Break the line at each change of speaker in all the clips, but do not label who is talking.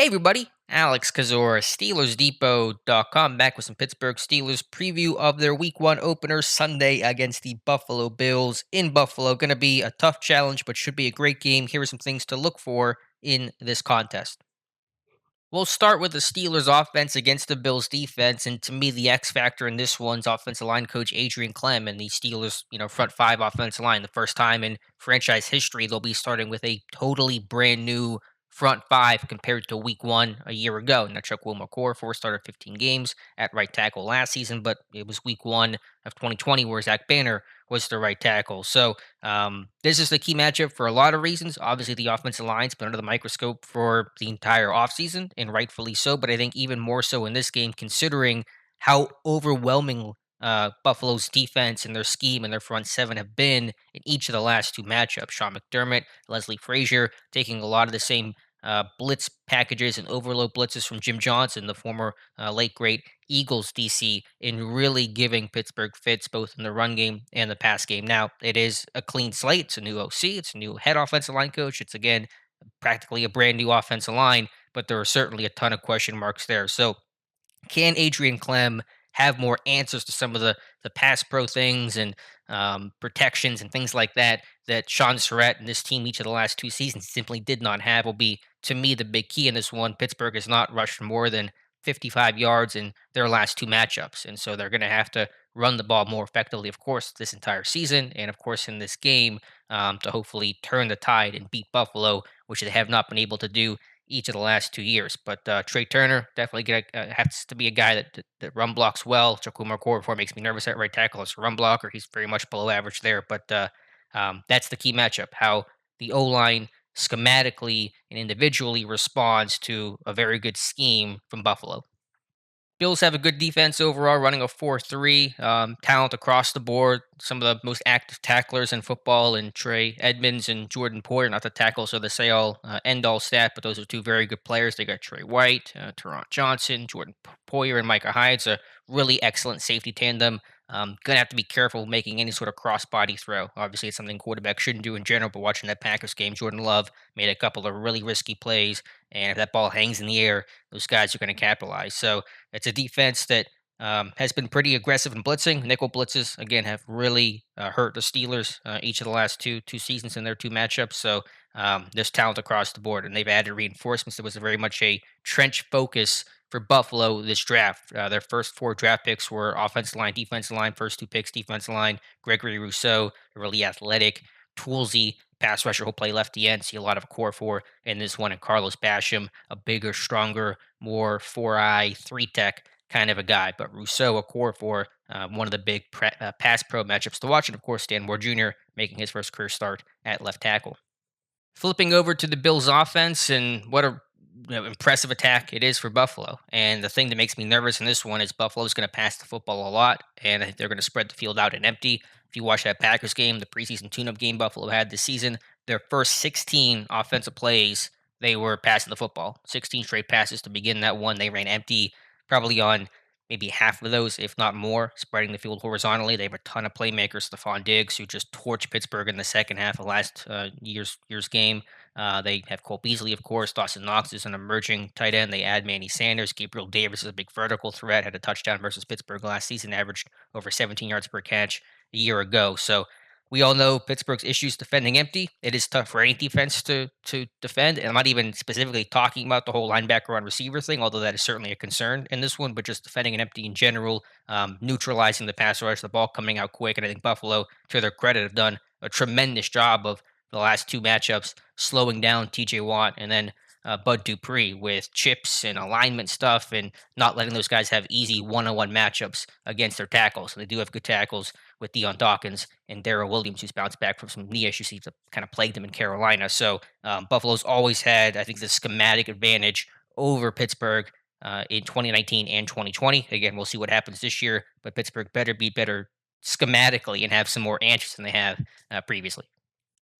Hey everybody, Alex Kazora, SteelersDepot.com, back with some Pittsburgh Steelers preview of their Week 1 opener Sunday against the Buffalo Bills in Buffalo. Going to be a tough challenge, but should be a great game. Here are some things to look for in this contest. We'll start with the Steelers offense against the Bills defense. And to me, the X factor in this one's offensive line coach Adrian Clem and the Steelers, front five offensive line. The first time in franchise history, they'll be starting with a totally brand new front five compared to week one a year ago. Now, Chuck Wilmore started 15 games at right tackle last season, but it was week one of 2020 where Zach Banner was the right tackle. So this is the key matchup for a lot of reasons. Obviously, the offensive line's been under the microscope for the entire offseason, and rightfully so. But I think even more so in this game, considering how overwhelming Buffalo's defense and their scheme and their front seven have been in each of the last two matchups. Sean McDermott, Leslie Frazier taking a lot of the same blitz packages and overload blitzes from Jim Johnson, the former late great Eagles DC, in really giving Pittsburgh fits both in the run game and the pass game. Now, it is a clean slate. It's a new OC. It's a new head offensive line coach. It's, again, practically a brand new offensive line, but there are certainly a ton of question marks there. So, can Adrian Clem have more answers to some of the pass pro things and protections and things like that that Sean Surratt and this team each of the last two seasons simply did not have? Will be, to me, the big key in this one. Pittsburgh has not rushed more than 55 yards in their last two matchups, and so they're going to have to run the ball more effectively, of course, this entire season, and of course in this game to hopefully turn the tide and beat Buffalo, which they have not been able to do each of the last 2 years. But Trey Turner definitely has to be a guy that run blocks well. Jaquim before makes me nervous at right tackle as a run blocker. He's very much below average there. But that's the key matchup, how the O-line schematically and individually responds to a very good scheme from Buffalo. Bills have a good defense overall, running a 4-3. Talent across the board. Some of the most active tacklers in football, and Trey Edmonds and Jordan Poyer. Not the tackles or the say all end all stat, but those are two very good players. They got Trey White, Teron Johnson, Jordan Poyer, and Micah Hyde's a really excellent safety tandem. Gonna have to be careful making any sort of cross-body throw. Obviously, it's something quarterbacks shouldn't do in general. But watching that Packers game, Jordan Love made a couple of really risky plays, and if that ball hangs in the air, those guys are going to capitalize. So it's a defense that has been pretty aggressive in blitzing. Nickel blitzes again have really hurt the Steelers each of the last two seasons in their two matchups. So there's talent across the board, and they've added reinforcements. There was very much a trench focus for Buffalo this draft. Their first four draft picks were offensive line, defensive line. First two picks, defensive line. Gregory Rousseau, a really athletic, toolsy pass rusher who'll play left end. See a lot of core for in this one. And Carlos Basham, a bigger, stronger, more four-eye, three-tech kind of a guy. But Rousseau, a core for one of the big pass pro matchups to watch. And of course, Stan Moore Jr. making his first career start at left tackle. Flipping over to the Bills offense, and what a impressive attack it is for Buffalo. And the thing that makes me nervous in this one is Buffalo's going to pass the football a lot, and I think they're going to spread the field out and empty. If you watch that Packers game, the preseason tune-up game Buffalo had this season, their first 16 offensive plays, they were passing the football. 16 straight passes to begin that one. They ran empty, probably on maybe half of those, if not more, spreading the field horizontally. They have a ton of playmakers. Stephon Diggs, who just torched Pittsburgh in the second half of last year's game. They have Cole Beasley, of course. Dawson Knox is an emerging tight end. They add Manny Sanders. Gabriel Davis is a big vertical threat. Had a touchdown versus Pittsburgh last season. Averaged over 17 yards per catch a year ago. So we all know Pittsburgh's issues defending empty. It is tough for any defense to defend. And I'm not even specifically talking about the whole linebacker on receiver thing, although that is certainly a concern in this one, but just defending an empty in general, neutralizing the pass rush, the ball coming out quick. And I think Buffalo, to their credit, have done a tremendous job of the last two matchups, slowing down TJ Watt and then Bud Dupree with chips and alignment stuff and not letting those guys have easy one-on-one matchups against their tackles. So they do have good tackles with Deion Dawkins and Darrell Williams, who's bounced back from some knee issues that kind of plagued him in Carolina. So Buffalo's always had, I think, the schematic advantage over Pittsburgh in 2019 and 2020. Again, we'll see what happens this year, but Pittsburgh better be better schematically and have some more answers than they have previously.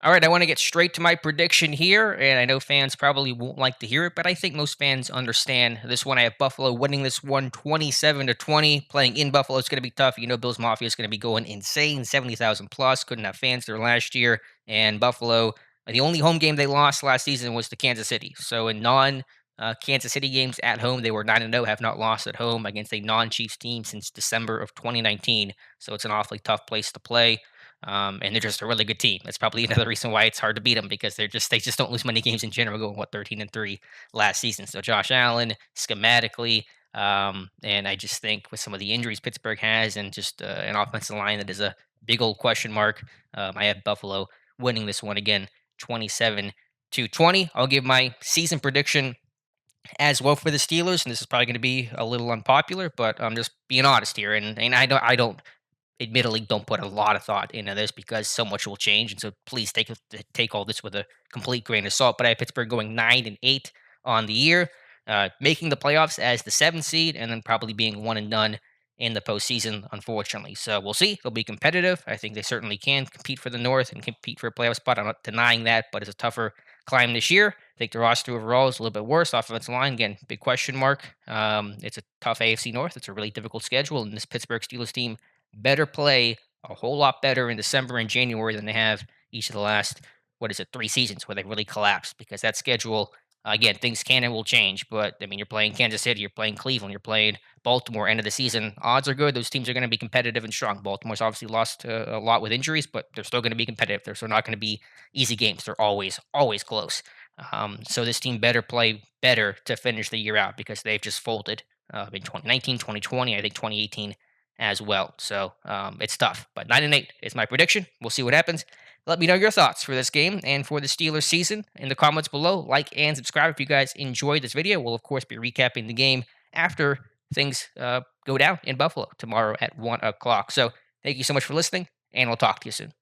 All right, I want to get straight to my prediction here, and I know fans probably won't like to hear it, but I think most fans understand this one. I have Buffalo winning this one 27-20. Playing in Buffalo is going to be tough. You know, Bills Mafia is going to be going insane, 70,000 plus. Couldn't have fans there last year, and Buffalo, the only home game they lost last season was to Kansas City. So in non Kansas City games at home, they were 9-0, have not lost at home against a non-Chiefs team since December of 2019. So it's an awfully tough place to play. And they're just a really good team. That's probably another reason why it's hard to beat them because they just don't lose many games in general, going 13-3 last season. So Josh Allen, schematically, and I just think with some of the injuries Pittsburgh has and just an offensive line that is a big old question mark, I have Buffalo winning this one again, 27-20. I'll give my season prediction as well for the Steelers, and this is probably going to be a little unpopular, but I'm just being honest here, and I don't admittedly don't put a lot of thought into this because so much will change, and so please take all this with a complete grain of salt. But I have Pittsburgh going 9-8 on the year, making the playoffs as the seventh seed, and then probably being one and done in the postseason, unfortunately. So we'll see. They'll be competitive. I think they certainly can compete for the North and compete for a playoff spot. I'm not denying that, but it's a tougher climb this year. I think the roster overall is a little bit worse. Offensive line, again, big question mark. It's a tough AFC North. It's a really difficult schedule, and this Pittsburgh Steelers team better play a whole lot better in December and January than they have each of the last, what is it, 3 seasons where they really collapsed because that schedule, again, things can and will change. But I mean, you're playing Kansas City, you're playing Cleveland, you're playing Baltimore, end of the season. Odds are good. Those teams are going to be competitive and strong. Baltimore's obviously lost a lot with injuries, but they're still going to be competitive. They're still not going to be easy games. They're always close. So this team better play better to finish the year out because they've just folded in 2019, 2020, I think 2018 as well. So it's tough, but 9-8 is my prediction. We'll see what happens. Let me know your thoughts for this game and for the Steelers season in the comments below. Like and subscribe if you guys enjoyed this video. We'll, of course, be recapping the game after things go down in Buffalo tomorrow at 1 o'clock. So thank you so much for listening, and we'll talk to you soon.